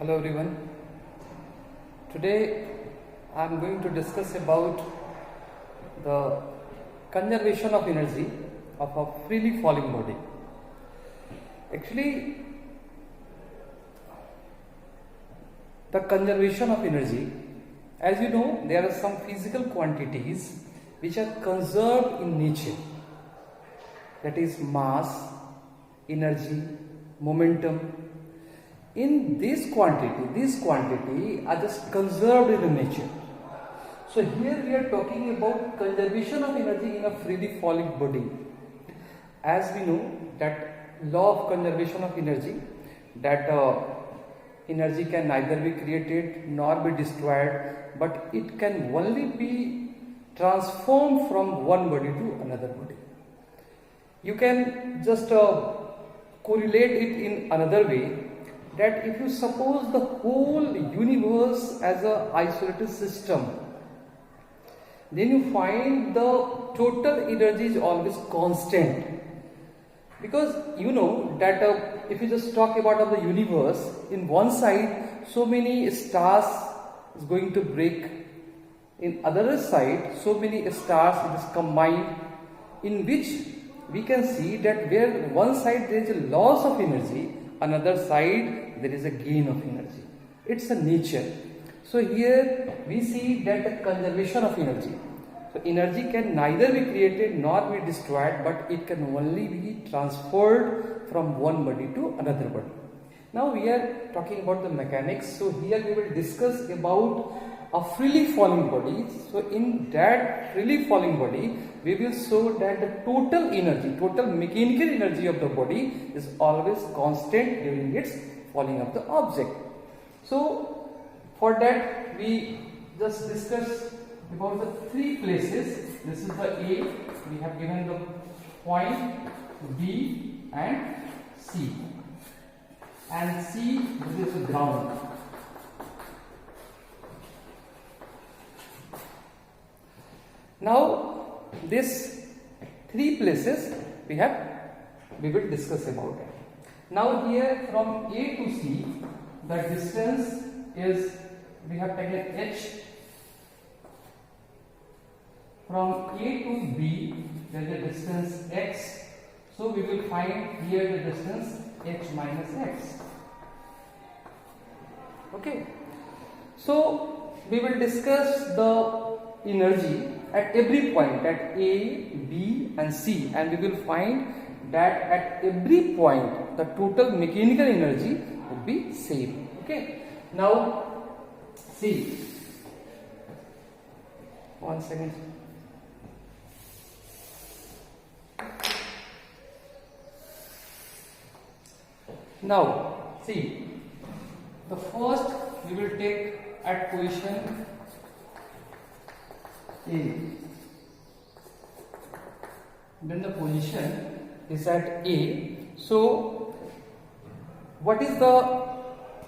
Hello everyone. Today I am going to discuss about the conservation of energy of a freely falling body. Actually, the conservation of energy, as you know, there are some physical quantities which are conserved in nature. That is mass, energy, momentum. In this quantity are just conserved in nature. So here we are talking about conservation of energy in a freely falling body. As we know that law of conservation of energy, that energy can neither be created nor be destroyed, but it can only be transformed from one body to another body. You can just correlate it in another way, that if you suppose the whole universe as an isolated system, then you find the total energy is always constant. Because you know that if you just talk about the universe, in one side so many stars is going to break, in other side so many stars it is combined, in which we can see that where one side there is a loss of energy, another side there is a gain of energy. It's a nature. So here we see that the conservation of energy. So energy can neither be created nor be destroyed, but it can only be transferred from one body to another body. Now we are talking about the mechanics. So here we will discuss about a freely falling body. So in that freely falling body, we will show that the total energy, total mechanical energy of the body is always constant during its falling of the object. So for that we just discuss about the three places. This is the A, we have given the point B and C. And C, this is the ground. Now this three places we will discuss about it. Now here from A to C, the distance is, we have taken H. From A to B, there is a distance X. So we will find here the distance H minus X. Okay. So we will discuss the energy at every point, at A, B and C, and we will find that at every point the total mechanical energy would be same. Okay. Now see, 1 second. Now see, the first we will take at position A. Then the position is at A. So what is the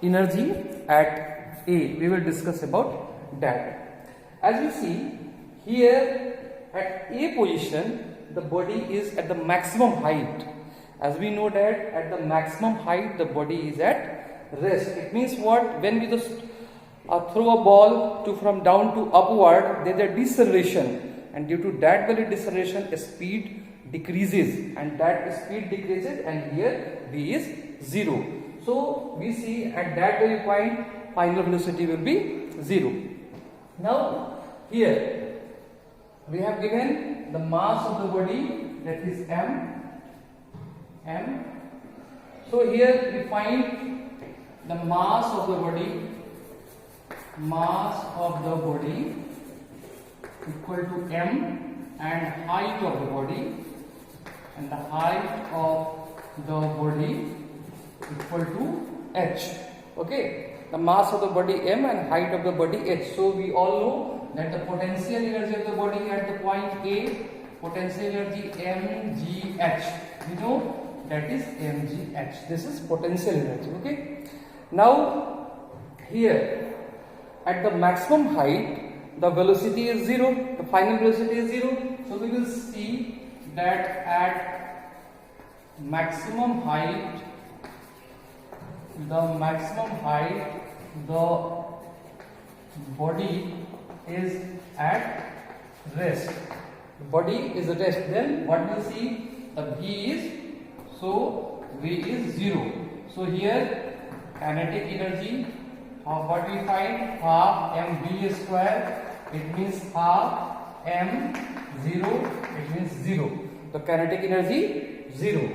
energy at A? We will discuss about that. As we see here at A position, the body is at the maximum height. As we know that at the maximum height the body is at rest. It means what? When we just throw a ball from down to upward, there is a deceleration, and due to that very deceleration speed decreases, and that speed decreases, and here v is 0. So we see at that very point final velocity will be 0. Now here we have given the mass of the body, that is m. So here we find the mass of the body equal to m, and height of the body, and the height of the body equal to h. Okay, the mass of the body m and height of the body h. So we all know that the potential energy of the body at the point A, potential energy mgh, we know that is mgh. This is potential energy. Okay. Now here at the maximum height the velocity is 0, the final velocity is 0. So we will see that at maximum height the maximum height the body is at rest. Body is at rest. Then what we see, the V is, so V is 0. So here kinetic energy of what we find, half mv square, it means half m 0, it means 0. The kinetic energy 0.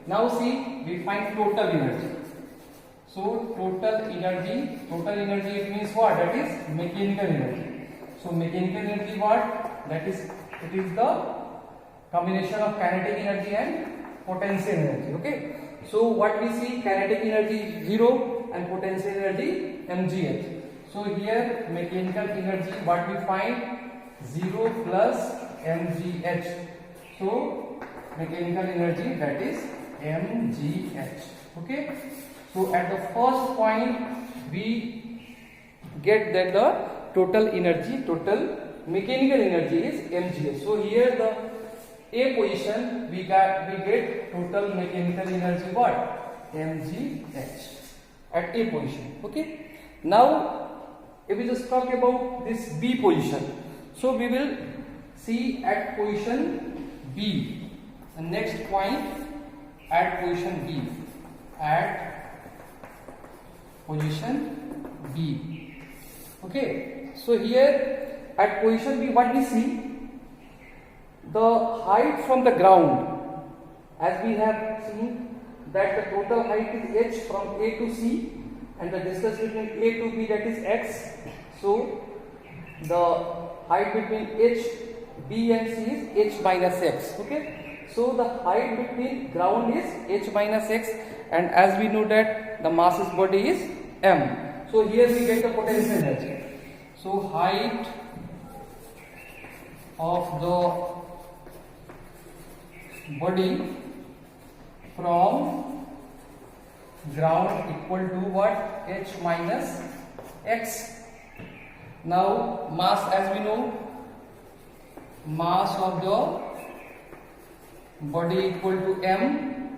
Now see, we find total energy. So total energy it means what? That is mechanical energy. So mechanical energy what? That is, it is the combination of kinetic energy and potential energy. Okay. So what we see, kinetic energy 0 and potential energy mgh. So here mechanical energy what we find, 0 plus mgh. So mechanical energy, that is mgh. Okay. So at the first point we get that the total energy, total mechanical energy is mgh. So here the A position we get total mechanical energy what? mgh at A position. Okay. Now if we just talk about this B position, so we will see at position B, the next point at position B, at position B. Okay. So here at position B what we see, the height from the ground, as we have seen that the total height is h from A to C and the distance between A to B, that is x. So the height between h, B and C is h minus x. Okay. So the height between ground is h minus x, and as we know that the mass body is m. So here we get the potential energy. So height of the body from ground equal to what? H minus x. Now mass, as we know, mass of the body equal to m.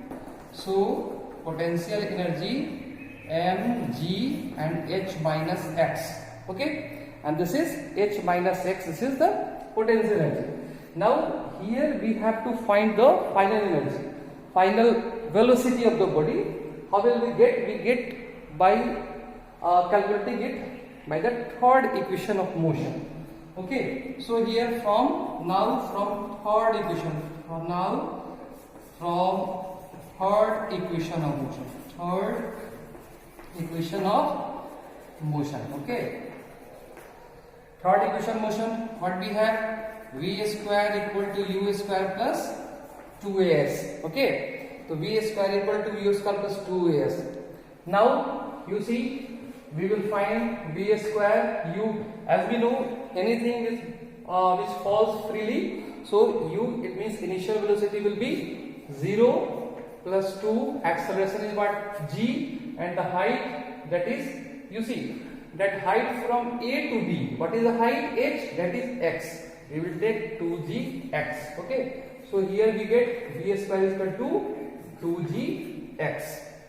So potential energy mg and h minus x. Okay, and this is h minus x, this is the potential energy. Now here we have to find the final energy, final velocity of the body. How will we get? We get by calculating it by the third equation of motion. Okay, so here from third equation, from third equation of motion, third equation of motion. Okay, third equation motion, what we have? V square equal to u square plus 2as. Okay, so V square equal to u square plus 2as. Now you see, we will find V square u. As we know, anything which falls freely, so u, it means initial velocity will be 0 plus 2, acceleration is what? G, and the height, that is, you see, that height from A to B, what is the height? H, that is x. We will take 2gx. Okay, so here we get V square is equal to 2gx.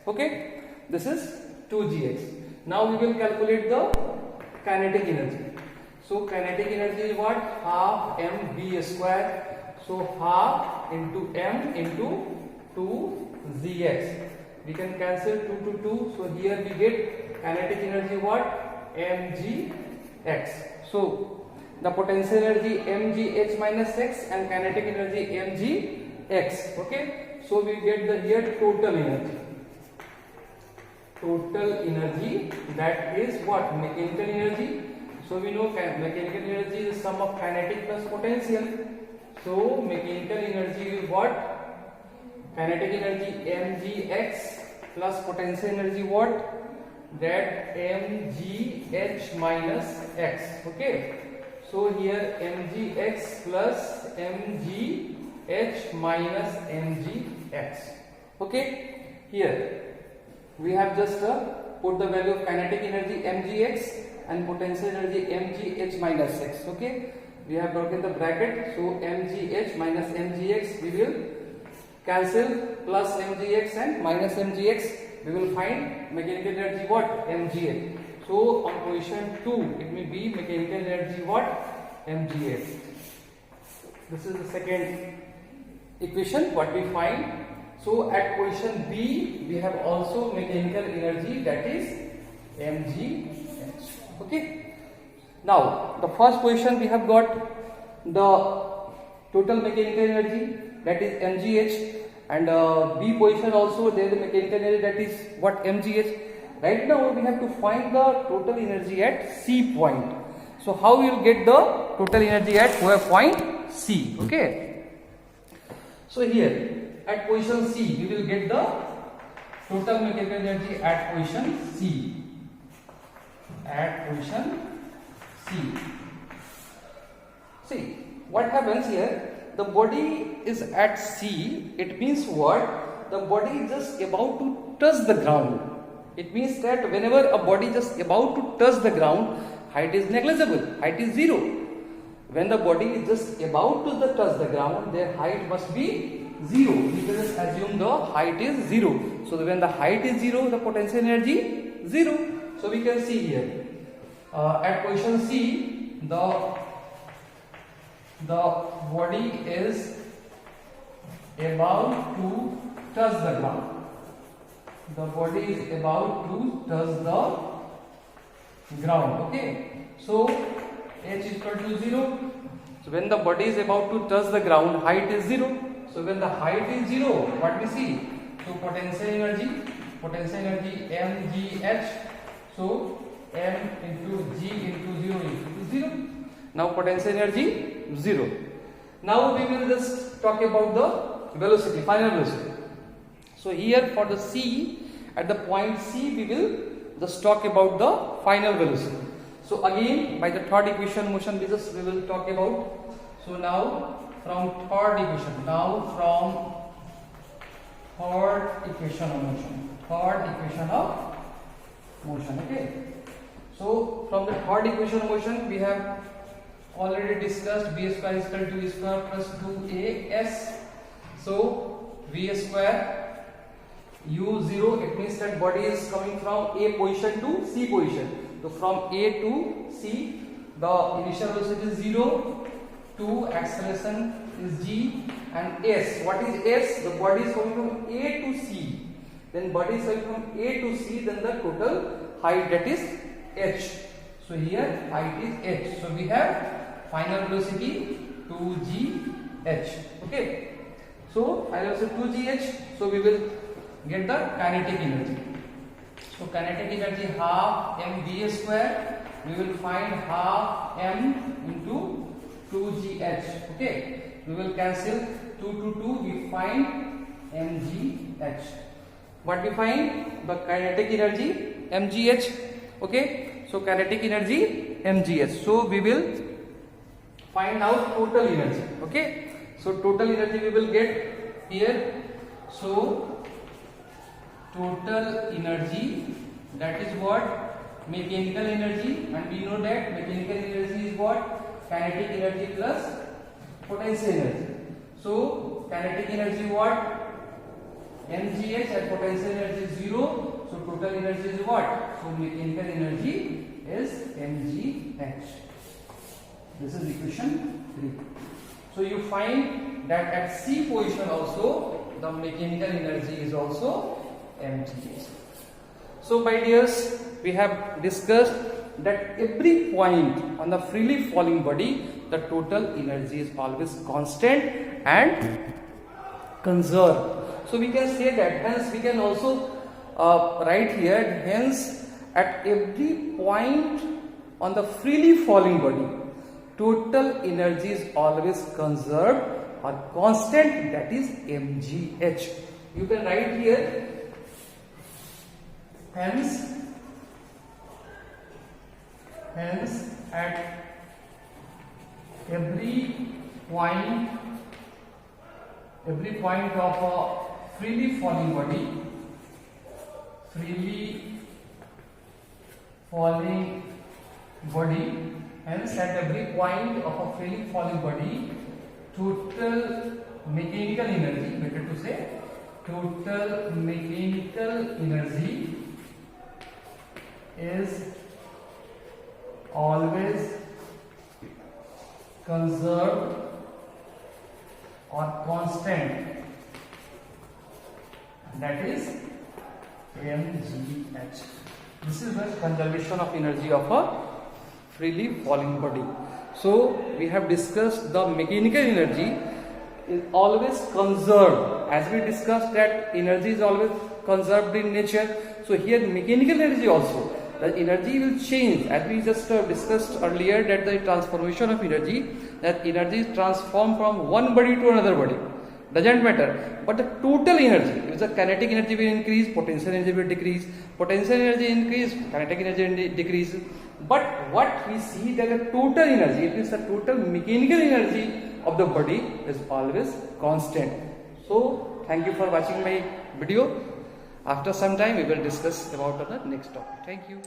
Okay, this is 2gx. Now we will calculate the kinetic energy. So kinetic energy is what? Half mv square. So half into m into 2gx. We can cancel 2 to 2. So here we get kinetic energy what? mgx. So the potential energy mgh minus x and kinetic energy mgx. Okay, so we get the here total energy. Total energy, that is what? Mechanical energy. So we know mechanical energy is the sum of kinetic plus potential. So mechanical energy is what? Kinetic energy mgx plus potential energy what? That mgh minus x. Okay, so here mgx plus mgh minus mgx. Okay, here we have just put the value of kinetic energy mgx and potential energy mgh minus x. Okay, we have broken the bracket, so mgh minus mgx we will cancel, plus mgx and minus mgx we will find mechanical energy what? mgh. So on position 2 it may be mechanical energy what? mgh. This is the second equation what we find. So at position B we have also mechanical energy, that is mgh. Okay. Now the first position we have got the total mechanical energy, that is mgh, and B position also there is the mechanical energy, that is what? mgh. Right now we have to find the total energy at C point. So how we will get the total energy at point C? Okay. So here at position C we will get the total mechanical energy at position C. At position C. See what happens here. The body is at C. It means what? The body is just about to touch the ground. It means that whenever a body is just about to touch the ground, height is negligible. Height is 0. When the body is just about to touch the ground, their height must be 0. We can just assume the height is 0. So when the height is 0, the potential energy 0. So we can see here at position C, the body is about to touch the ground. The body is about to touch the ground. Okay. So h is equal to 0. So when the body is about to touch the ground, height is 0. So when the height is 0, what we see? So potential energy mgh. So m into g into 0 into 0. Now potential energy 0. Now we will just talk about the velocity, final velocity. So here for the C, at the point C we will just talk about the final velocity. So again by the third equation motion we will talk about. So now from third equation of motion. Okay. So from the third equation of motion we have already discussed b square is equal to v square plus 2as. So v square u0, it means that body is coming from A position to C position. So from A to C the initial velocity is 0, 2 acceleration is g, and s. What is s? The body is coming from A to C. Then body is coming from A to C, then the total height, that is h. So here height is h. So we have final velocity 2gh. Okay. So final velocity 2gh. So we will get the kinetic energy. So kinetic energy half mv square. We will find half m into 2gh. Okay. We will cancel 2 to 2. We find mgh. What we find? The kinetic energy mgh. Okay. So kinetic energy mgh. So we will find out total energy. Okay. So total energy we will get here. So total energy, that is what? Mechanical energy, and we know that mechanical energy is what? Kinetic energy plus potential energy. So kinetic energy what? mgh, and potential energy is 0. So total energy is what? So mechanical energy is mgh. This is equation 3. So you find that at C position also the mechanical energy is also mgh. So my dears, we have discussed that every point on the freely falling body, the total energy is always constant and conserved. So we can say that, hence we can also write here, hence at every point on the freely falling body, total energy is always conserved or constant, that is mgh. You can write here, hence at every point of a freely falling body, hence at every point of a freely falling body, total mechanical energy, better to say, total mechanical energy is always conserved or constant, that is mgh. This is the conservation of energy of a freely falling body. So we have discussed the mechanical energy is always conserved. As we discussed that energy is always conserved in nature, so here mechanical energy also, the energy will change, as we just discussed earlier, that the transformation of energy, that energy is transformed from one body to another body, doesn't matter, but the total energy, if the kinetic energy will increase, potential energy will decrease, potential energy increase, kinetic energy decrease, but what we see that the total energy, it means the total mechanical energy of the body is always constant. So thank you for watching my video. After some time we will discuss about the next topic. Thank you.